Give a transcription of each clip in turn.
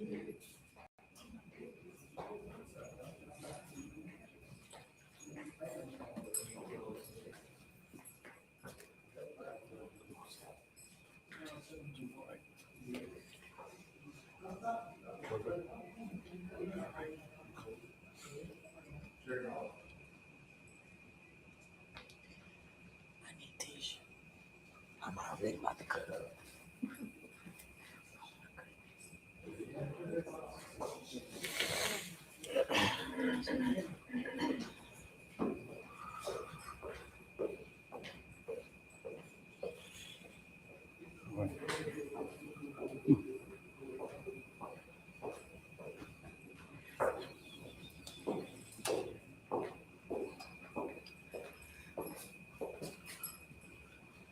I'm already about to cut up.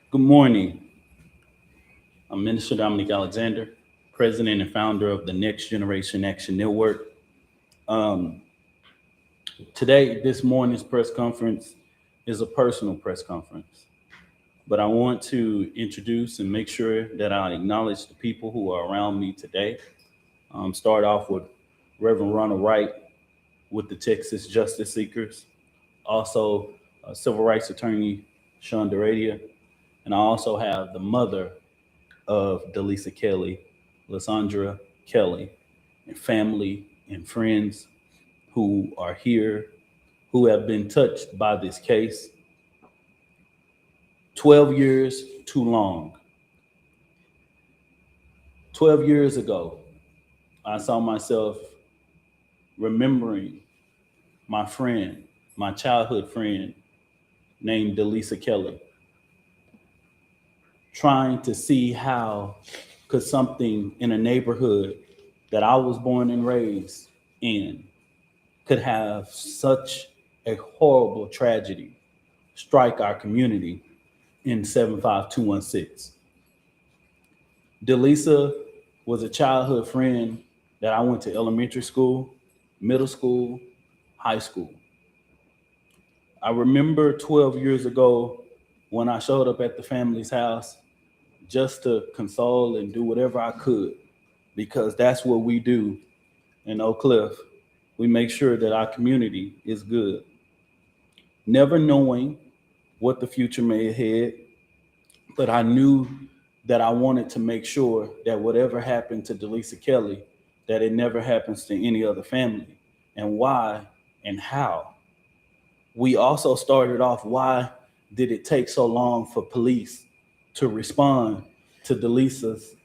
Good morning. I'm Minister Dominic Alexander, President and founder of the Next Generation Action Network. Today, this morning's press conference is a personal press conference, but I want to introduce and make sure that I acknowledge the people who are around me today. Start off with Reverend Ronald Wright with the Texas Justice Seekers, also civil rights attorney Sean Deradia, and I also have the mother of D'Lisa Kelley, Lysandra Kelley, and family and friends who are here, who have been touched by this case. 12 years too long. 12 years ago, I saw myself remembering my friend, my childhood friend named D'Lisa Kelley, trying to see how could something in a neighborhood that I was born and raised in could have such a horrible tragedy strike our community in 75216. D'Lisa was a childhood friend that I went to elementary school, middle school, high school. I remember 12 years ago when I showed up at the family's house just to console and do whatever I could, because that's what we do in Oak Cliff. We make sure that our community is good. Never knowing what the future may ahead, but I knew that I wanted to make sure that whatever happened to D'Lisa Kelley, that it never happens to any other family. And why and how. We also started off, why did it take so long for police to respond to D'Lisa's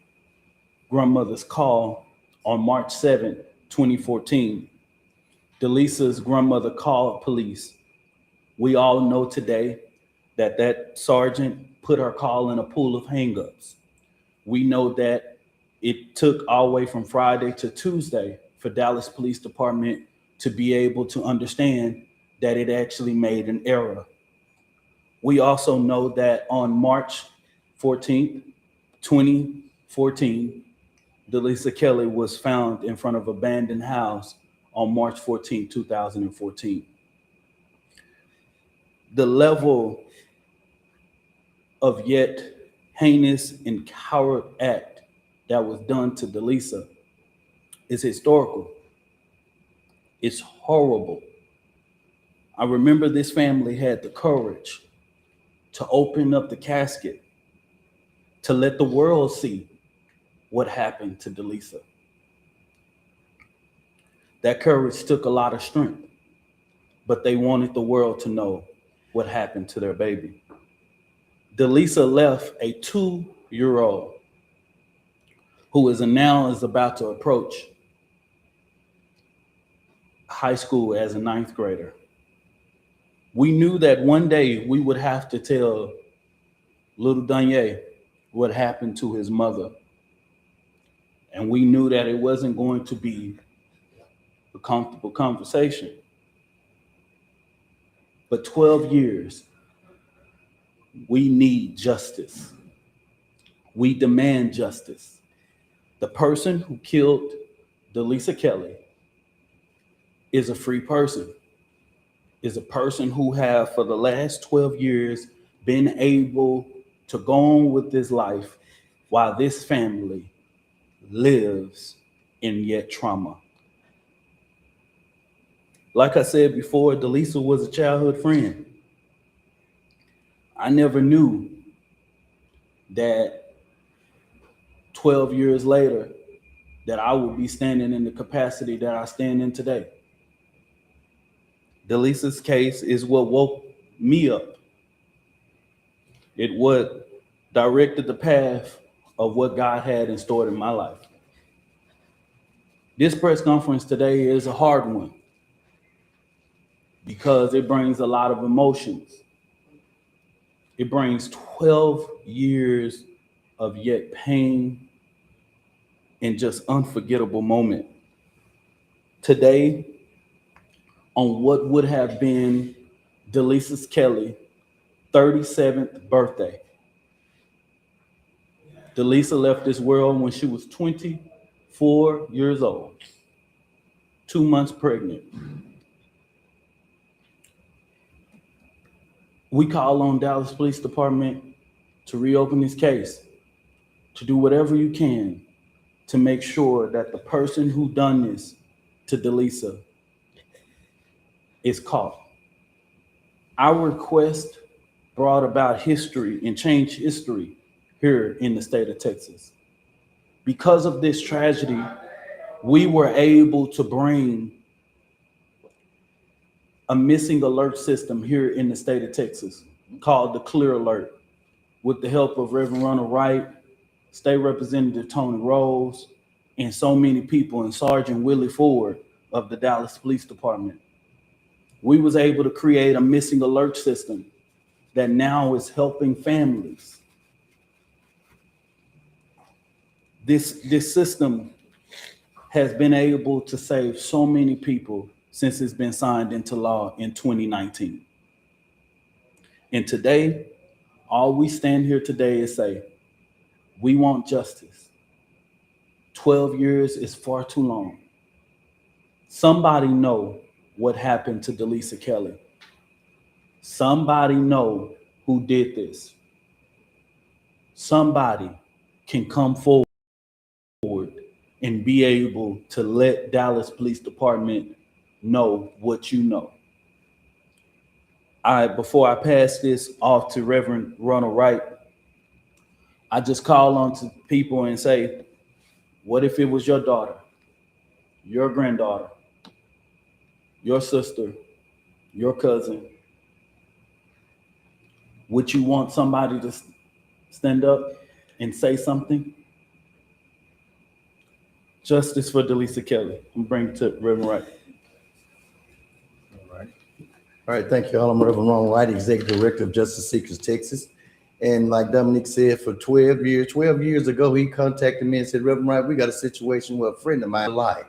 grandmother's call on March 7th, 2014? D'Lisa's grandmother called police. We all know today that that sergeant put her call in a pool of hangups. We know that it took all the way from Friday to Tuesday for Dallas Police Department to be able to understand that it actually made an error. We also know that on March 14th, 2014, D'Lisa Kelley was found in front of an abandoned house on March 14, 2014. The level of yet heinous and coward act that was done to D'Lisa is historical. It's horrible. I remember this family had the courage to open up the casket, to let the world see what happened to D'Lisa. That courage took a lot of strength, but they wanted the world to know what happened to their baby. D'Lisa left a 2-year-old who is about to approach high school as a 9th grader. We knew that one day we would have to tell little Danye what happened to his mother. And we knew that it wasn't going to be a comfortable conversation. But 12 years, we need justice. We demand justice. The person who killed D'Lisa Kelley is a free person, is a person who have for the last 12 years been able to go on with this life while this family lives and yet trauma. Like I said before, D'Lisa was a childhood friend. I never knew that 12 years later that I would be standing in the capacity that I stand in today. D'Lisa's case is what woke me up. It what directed the path of what God had in store in my life. This press conference today is a hard one because it brings a lot of emotions. It brings 12 years of yet pain and just unforgettable moment. Today, on what would have been D'Lisa Kelley's 37th birthday, D'Lisa left this world when she was 24 years old, 2 months pregnant. We call on Dallas Police Department to reopen this case, to do whatever you can to make sure that the person who done this to D'Lisa is caught. Our request brought about history and changed history here in the state of Texas. Because of this tragedy, we were able to bring a missing alert system here in the state of Texas called the Clear Alert, with the help of Reverend Ronald Wright, State Representative Tony Rose, and so many people, and Sergeant Willie Ford of the Dallas Police Department. We was able to create a missing alert system that now is helping families. This system has been able to save so many people since it's been signed into law in 2019. And today, all we stand here today is say, we want justice. 12 years is far too long. Somebody know what happened to D'Lisa Kelley. Somebody know who did this. Somebody can come forward and be able to let Dallas Police Department know what you know. Before I pass this off to Reverend Ronald Wright, I just call on to people and say, what if it was your daughter, your granddaughter, your sister, your cousin? Would you want somebody to stand up and say something? Justice for D'Lisa Kelley. I'm bringing it to Reverend Wright. All right, thank you all. I'm Reverend Ronald Wright, Executive Director of Justice Seekers Texas. And like Dominique said, for 12 years ago, he contacted me and said, Reverend Wright, we got a situation where a friend of mine lied.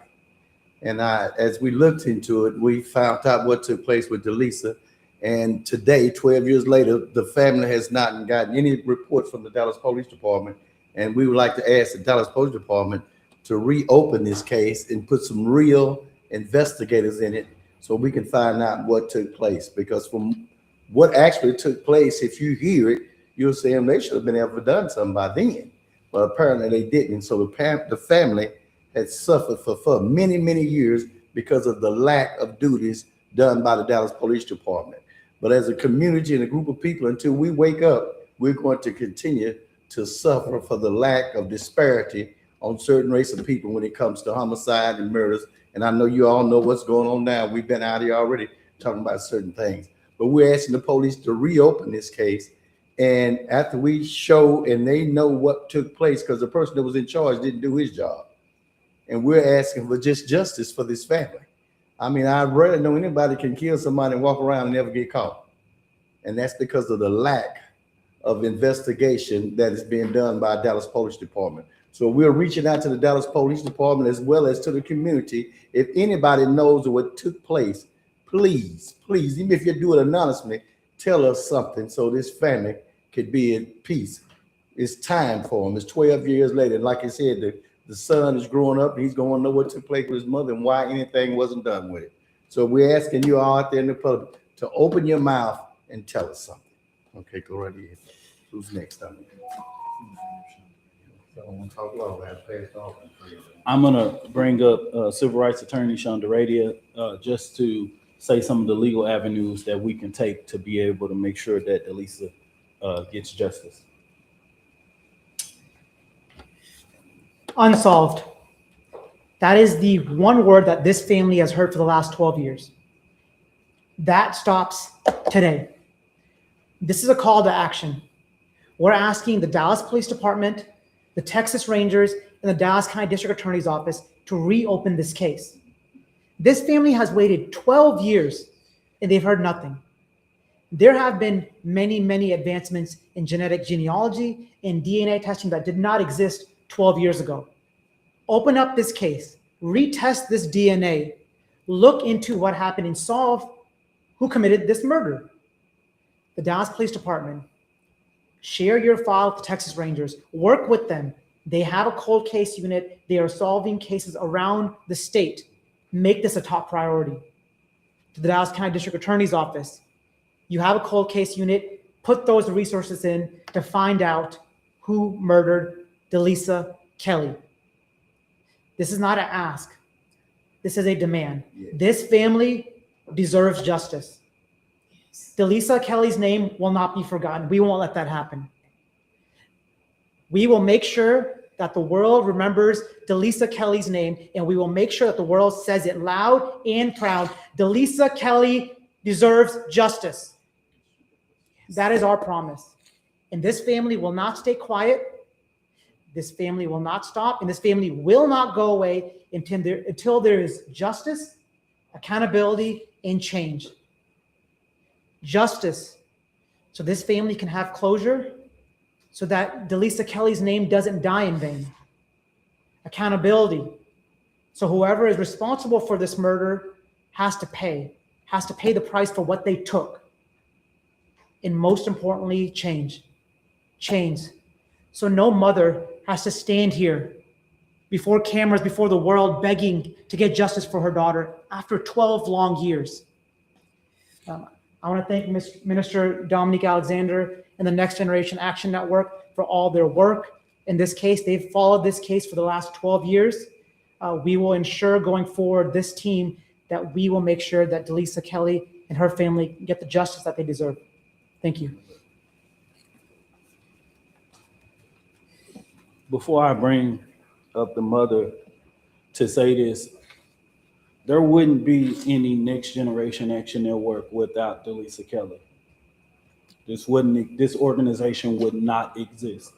And as we looked into it, we found out what took place with D'Lisa. And today, 12 years later, the family has not gotten any reports from the Dallas Police Department. And we would like to ask the Dallas Police Department to reopen this case and put some real investigators in it so we can find out what took place. Because from what actually took place, if you hear it, you'll say they should have been able to done something by then. But apparently they didn't. So the family had suffered for many, many years because of the lack of duties done by the Dallas Police Department. But as a community and a group of people, until we wake up, we're going to continue to suffer for the lack of disparity on certain race of people when it comes to homicide and murders. And I know you all know what's going on now. We've been out here already talking about certain things. But we're asking the police to reopen this case. And after we show and they know what took place, because the person that was in charge didn't do his job. And we're asking for just justice for this family. I mean, I rarely know anybody can kill somebody and walk around and never get caught. And that's because of the lack of investigation that is being done by Dallas Police Department. So we're reaching out to the Dallas Police Department as well as to the community. If anybody knows what took place, please, even if you do it anonymously, tell us something so this family could be at peace. It's time for them. It's 12 years later. And like I said, the son is growing up. He's going to know what took place with his mother and why anything wasn't done with it. So we're asking you all out there in the public to open your mouth and tell us something. Okay, go right ahead. Who's next? So I'm gonna talk low, I passed off. I'm gonna bring up civil rights attorney Shonda Radia just to say some of the legal avenues that we can take to be able to make sure that D'Lisa gets justice. Unsolved. That is the one word that this family has heard for the last 12 years. That stops today. This is a call to action. We're asking the Dallas Police Department, the Texas Rangers, and the Dallas County District Attorney's Office to reopen this case. This family has waited 12 years and they've heard nothing. There have been many, many advancements in genetic genealogy and DNA testing that did not exist 12 years ago. Open up this case, retest this DNA, look into what happened and solve who committed this murder. The Dallas Police Department, share your file with the Texas Rangers, work with them. They have a cold case unit. They are solving cases around the state. Make this a top priority. To the Dallas County District Attorney's Office, you have a cold case unit, put those resources in to find out who murdered D'Lisa Kelley. This is not an ask. This is a demand. Yeah. This family deserves justice. D'Lisa Kelley's name will not be forgotten. We won't let that happen. We will make sure that the world remembers D'Lisa Kelley's name, and we will make sure that the world says it loud and proud. D'Lisa Kelley deserves justice. That is our promise. And this family will not stay quiet. This family will not stop, and this family will not go away until there is justice, accountability, and change. Justice, so this family can have closure, so that D'Lisa Kelley's name doesn't die in vain. Accountability, so whoever is responsible for this murder has to pay the price for what they took. And most importantly, change. So no mother has to stand here before cameras, before the world, begging to get justice for her daughter after 12 long years. I want to thank Minister Dominique Alexander and the Next Generation Action Network for all their work in this case. They've followed this case for the last 12 years. We will ensure going forward, this team, that we will make sure that D'Lisa Kelley and her family get the justice that they deserve. Thank you. Before I bring up the mother to say this, there wouldn't be any Next Generation Action Network without D'Lisa Kelley. This organization would not exist.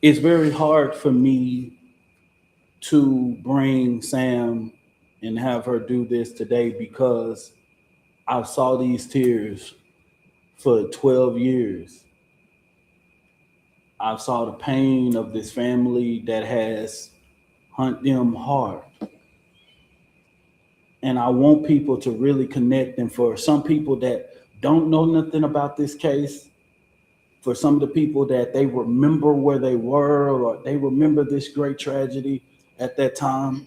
It's very hard for me to bring Sam and have her do this today because I saw these tears for 12 years. I saw the pain of this family that has hunt them hard. And I want people to really connect. And for some people that don't know nothing about this case, for some of the people that they remember where they were or they remember this great tragedy at that time,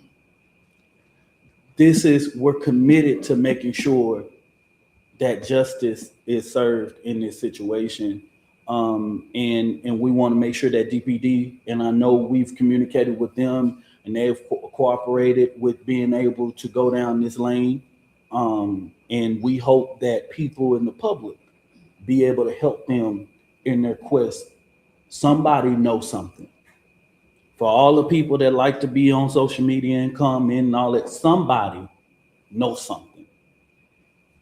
we're committed to making sure that justice is served in this situation. And we want to make sure that DPD, and I know we've communicated with them and they've cooperated with being able to go down this lane. And we hope that people in the public be able to help them in their quest. Somebody knows something. For all the people that like to be on social media and comment and all that, somebody knows something.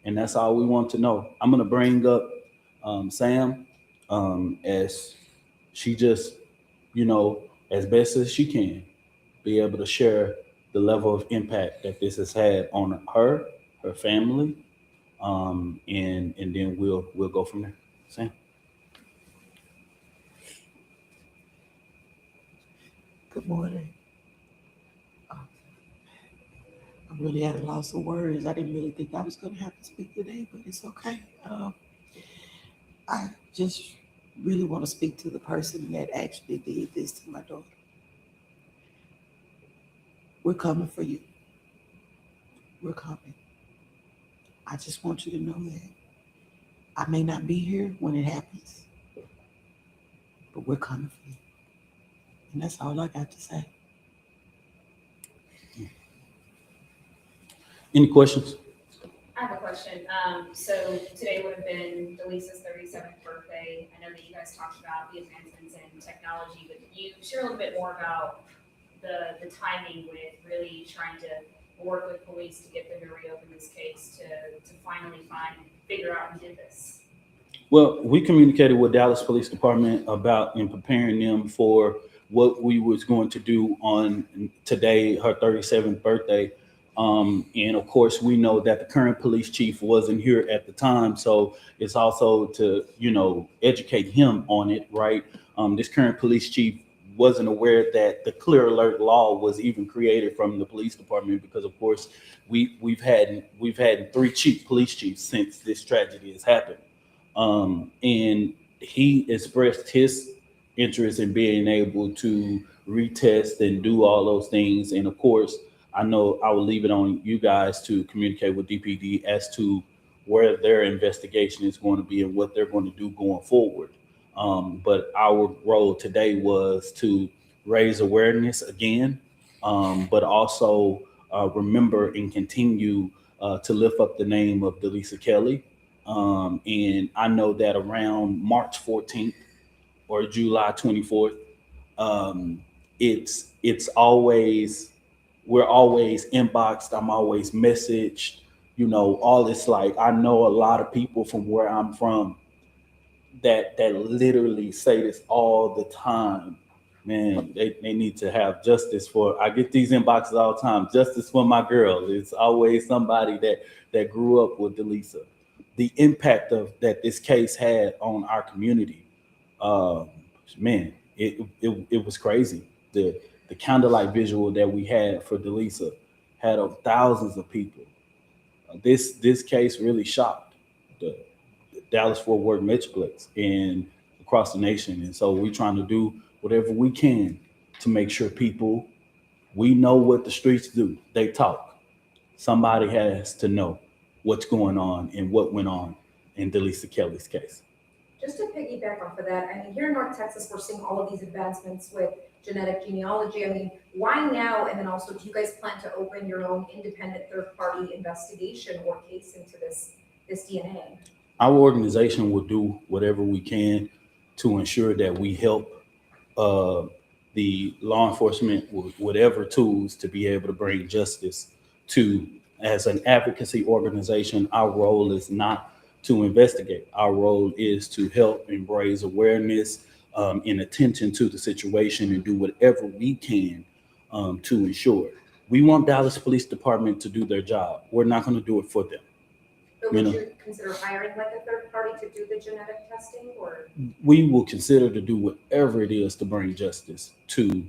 And that's all we want to know. I'm going to bring up Sam as she just, as best as she can, be able to share the level of impact that this has had on her family, and then we'll go from there. Sam. Good morning. I really had a loss of words. I didn't really think I was going to have to speak today, but it's okay. I just really want to speak to the person that actually did this to my daughter. We're coming for you. We're coming. I just want you to know that I may not be here when it happens, but we're coming for you. And that's all I got to say. Any questions? I have a question. So today would have been D'Lisa's 37th birthday. I know that you guys talked about the advancements in technology, but can you share a little bit more about the timing with really trying to work with police to get them to reopen this case to finally figure out who did this? Well, we communicated with Dallas Police Department about and preparing them for what we was going to do on today, her 37th birthday. And of course, we know that the current police chief wasn't here at the time. So it's also to, educate him on it, right? This current police chief wasn't aware that the clear alert law was even created from the police department, because of course we've had 3 police chiefs since this tragedy has happened. And he expressed his interest in being able to retest and do all those things. And of course, I know I will leave it on you guys to communicate with DPD as to where their investigation is going to be and what they're going to do going forward. But our role today was to raise awareness again, but also remember and continue to lift up the name of D'Lisa Kelley. And I know that around March 14th or July 24th, it's always, we're always inboxed. I'm always messaged, all this. Like, I know a lot of people from where I'm from that literally say this all the time. Man, they need to have justice for, I get these inboxes all the time, justice for my girl. It's always somebody that grew up with D'Lisa. The impact of that this case had on our community, man, it was crazy. The candlelight visual that we had for D'Lisa had thousands of people. This case really shocked the Dallas-Fort Worth Metroplex and across the nation. And so we're trying to do whatever we can to make sure people, we know what the streets do. They talk. Somebody has to know what's going on and what went on in D'Lisa Kelley's case. Just to piggyback off of that, I mean, here in North Texas, we're seeing all of these advancements with genetic genealogy. I mean, why now? And then also, do you guys plan to open your own independent third-party investigation or case into this DNA? Our organization will do whatever we can to ensure that we help the law enforcement with whatever tools to be able to bring justice to. As an advocacy organization, our role is not to investigate. Our role is to help and raise awareness and attention to the situation and do whatever we can to ensure. We want Dallas Police Department to do their job. We're not going to do it for them. But would you consider hiring like a third party to do the genetic testing, or? We will consider to do whatever it is to bring justice to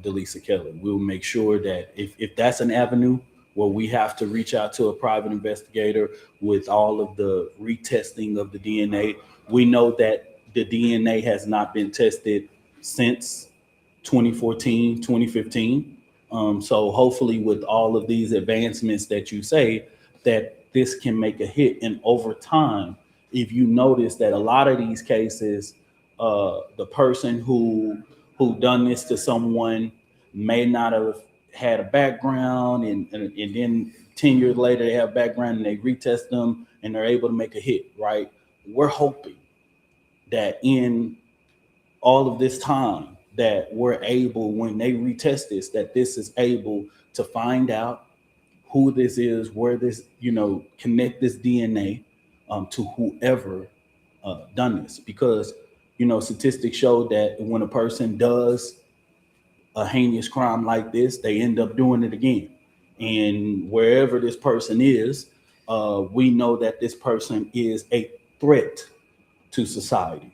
D'Lisa Kelley. We'll make sure that if that's an avenue where we have to reach out to a private investigator with all of the retesting of the DNA, we know that the DNA has not been tested since 2014, 2015. So hopefully with all of these advancements that you say, that this can make a hit. And over time, if you notice that a lot of these cases, the person who done this to someone may not have had a background, and then 10 years later they have background and they retest them and they're able to make a hit, right? We're hoping that in all of this time that we're able, when they retest this, that this is able to find out who this is, where this, connect this DNA to whoever done this. Because, statistics show that when a person does a heinous crime like this, they end up doing it again. And wherever this person is, we know that this person is a threat to society.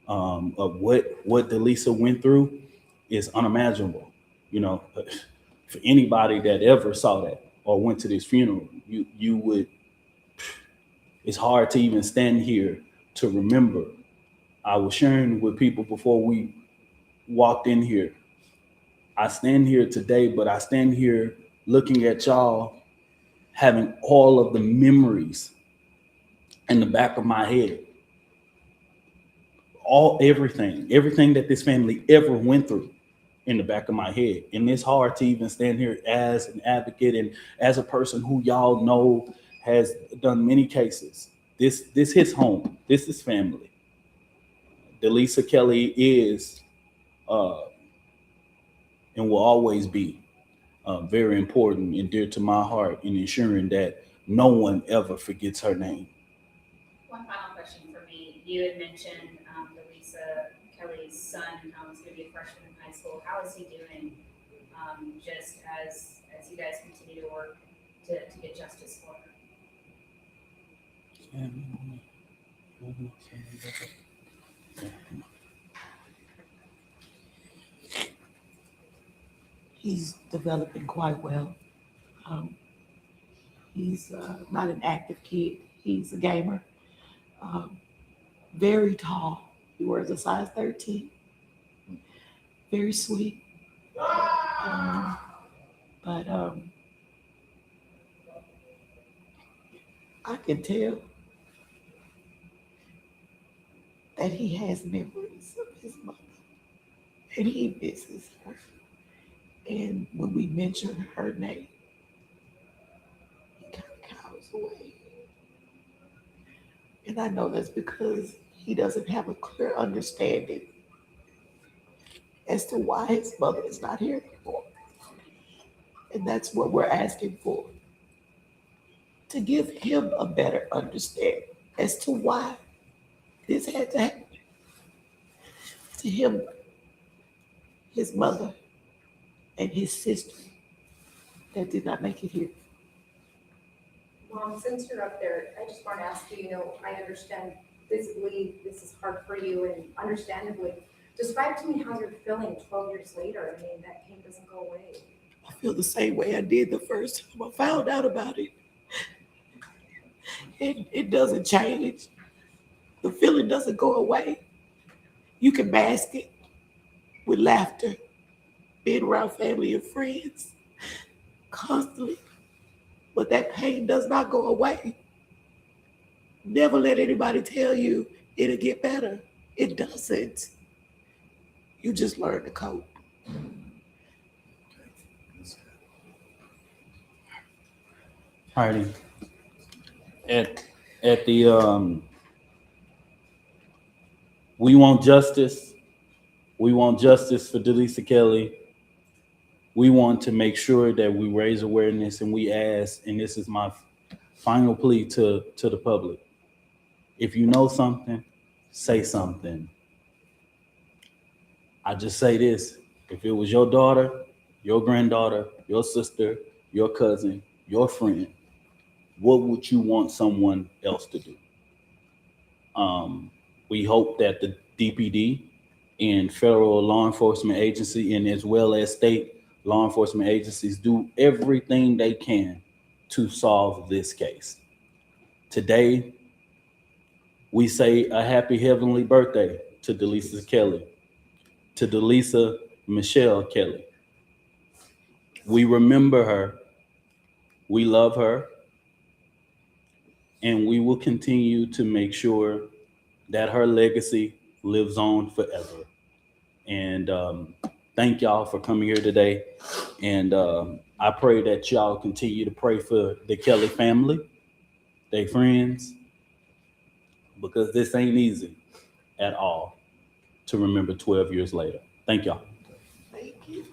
Of what D'Lisa went through is unimaginable. For anybody that ever saw that or went to this funeral, you would, it's hard to even stand here to remember. I was sharing with people before we walked in here. I stand here today, but I stand here looking at y'all, having all of the memories in the back of my head. everything that this family ever went through in the back of my head. And it's hard to even stand here as an advocate and as a person who y'all know has done many cases. This hits home. This is family. D'Lisa Kelley is and will always be very important and dear to my heart in ensuring that no one ever forgets her name. One final question for me. You had mentioned D'Lisa Kelley's son, who's going to be a freshman in high school. How is he doing? Just as you guys continue to work to get justice for her. He's developing quite well. He's not an active kid. He's a gamer. Very tall. He wears a size 13. Very sweet. But I can tell that he has memories of his mother and he misses her. And when we mention her name, he kind of cowers away. And I know that's because he doesn't have a clear understanding as to why his mother is not here anymore. And that's what we're asking for, to give him a better understanding as to why this had to happen to him, his mother, and his sister that did not make it here. Mom, since you're up there, I just want to ask you, I understand visibly this is hard for you and understandably. Describe to me how you're feeling 12 years later. I mean, that pain doesn't go away. I feel the same way I did the first time I found out about it. It doesn't change. The feeling doesn't go away. You can mask it with laughter, being around family and friends constantly, but that pain does not go away. Never let anybody tell you it'll get better. It doesn't. You just learn to cope. Heidi, at the we want justice. We want justice for D'Lisa Kelley. We want to make sure that we raise awareness and we ask, and this is my final plea to the public. If you know something, say something. I just say this: if it was your daughter, your granddaughter, your sister, your cousin, your friend, what would you want someone else to do? We hope that the DPD and federal law enforcement agency, and as well as state law enforcement agencies, do everything they can to solve this case. Today, we say a happy heavenly birthday to D'Lisa Kelley, to D'Lisa Michelle Kelley. We remember her, we love her, and we will continue to make sure that her legacy lives on forever. And thank y'all for coming here today. And I pray that y'all continue to pray for the Kelley family, their friends, because this ain't easy at all to remember 12 years later. Thank y'all. Thank you.